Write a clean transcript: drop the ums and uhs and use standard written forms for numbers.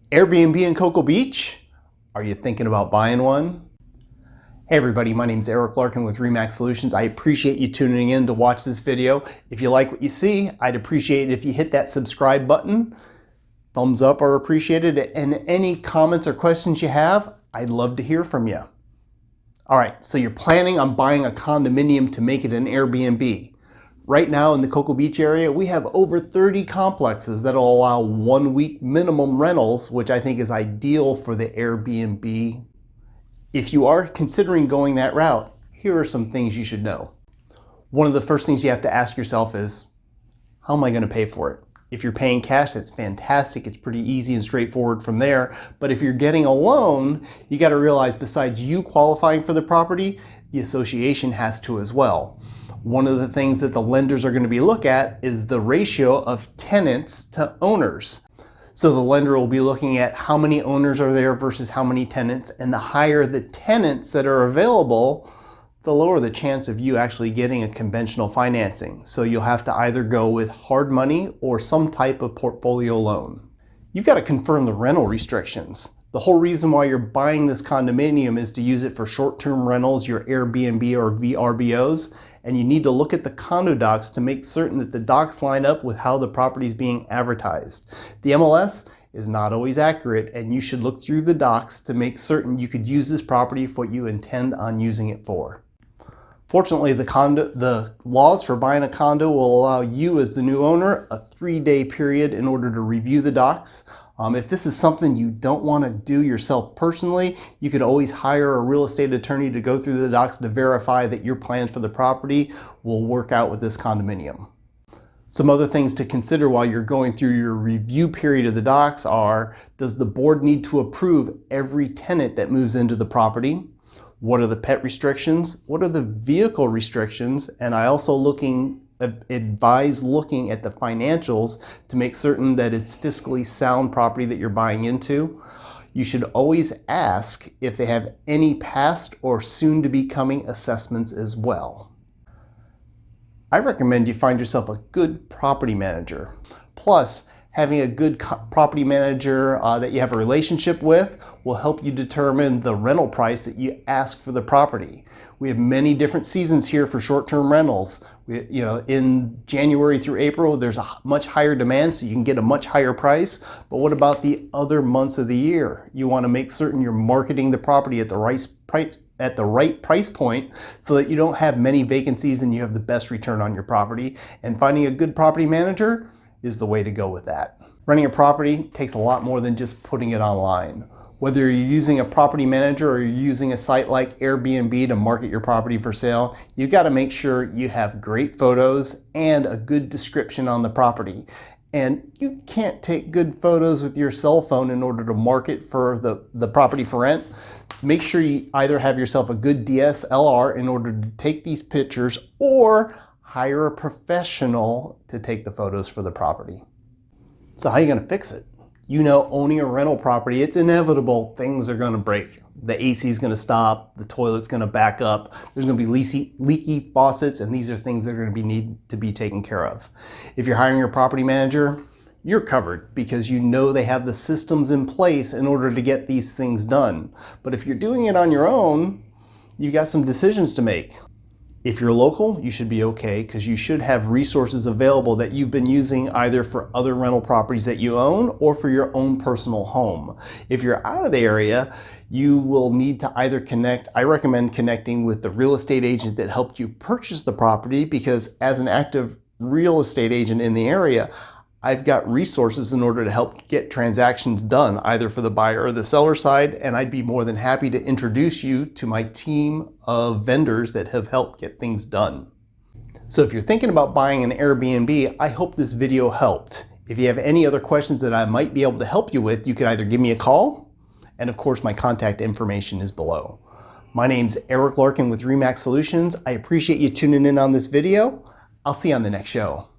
Airbnb in Cocoa Beach? Are you thinking about buying one? Hey everybody, my name is Larkin with REMAX Solutions. I appreciate you tuning in to watch this video. If you like what you see, I'd appreciate it if you hit that subscribe button. Thumbs up are appreciated, and any comments or questions you have, I'd love to hear from you. All right, so you're planning on buying a condominium to make it an Airbnb. Right now in the Cocoa Beach area, we have over 30 complexes that'll allow 1 week minimum rentals, which I think is ideal for the Airbnb. If you are considering going that route, here are some things you should know. One of the first things you have to ask yourself is, how am I going to pay for it? If you're paying cash, that's fantastic. It's pretty easy and straightforward from there. But if you're getting a loan, you got to realize besides you qualifying for the property, the association has to as well. One of the things that the lenders are going to be looking at is the ratio of tenants to owners. So the lender will be looking at how many owners are there versus how many tenants, and the higher the tenants that are available, the lower the chance of you actually getting a conventional financing. So you'll have to either go with hard money or some type of portfolio loan. You've got to confirm the rental restrictions. The whole reason why you're buying this condominium is to use it for short-term rentals, your Airbnb or VRBOs, and you need to look at the condo docs to make certain that the docs line up with how the property is being advertised. The MLS is not always accurate, and you should look through the docs to make certain you could use this property for what you intend on using it for. Fortunately, the laws for buying a condo will allow you as the new owner a 3-day period in order to review the docs. If this is something you don't want to do yourself personally, you could always hire a real estate attorney to go through the docs to verify that your plans for the property will work out with this condominium. Some other things to consider while you're going through your review period of the docs are, does the board need to approve every tenant that moves into the property? What are the pet restrictions? What are the vehicle restrictions? And I also advise looking at the financials to make certain that it's fiscally sound property that you're buying into. You should always ask if they have any past or soon to be coming assessments as well. I recommend you find yourself a good property manager. Plus, having a good property manager that you have a relationship with will help you determine the rental price that you ask for the property. We have many different seasons here for short-term rentals. In January through April, there's a much higher demand, so you can get a much higher price. But what about the other months of the year? You want to make certain you're marketing the property at the right price point so that you don't have many vacancies and you have the best return on your property. And finding a good property manager is the way to go with that. Running a property takes a lot more than just putting it online. Whether you're using a property manager or you're using a site like Airbnb to market your property for sale, you've got to make sure you have great photos and a good description on the property. And you can't take good photos with your cell phone in order to market for the property for rent. Make sure you either have yourself a good DSLR in order to take these pictures, or hire a professional to take the photos for the property. So how are you going to fix it? You know, owning a rental property, it's inevitable things are going to break. The AC is going to stop, the toilet's going to back up, there's going to be leaky faucets, and these are things that are going to need to be taken care of. If you're hiring a property manager, you're covered because you know they have the systems in place in order to get these things done. But if you're doing it on your own, you've got some decisions to make. If you're local, you should be okay because you should have resources available that you've been using either for other rental properties that you own or for your own personal home. If you're out of the area, you will need to either I recommend connecting with the real estate agent that helped you purchase the property, because as an active real estate agent in the area, I've got resources in order to help get transactions done, either for the buyer or the seller side, and I'd be more than happy to introduce you to my team of vendors that have helped get things done. So if you're thinking about buying an Airbnb, I hope this video helped. If you have any other questions that I might be able to help you with, you can either give me a call, and of course my contact information is below. My name's Larkin with REMAX Solutions. I appreciate you tuning in on this video. I'll see you on the next show.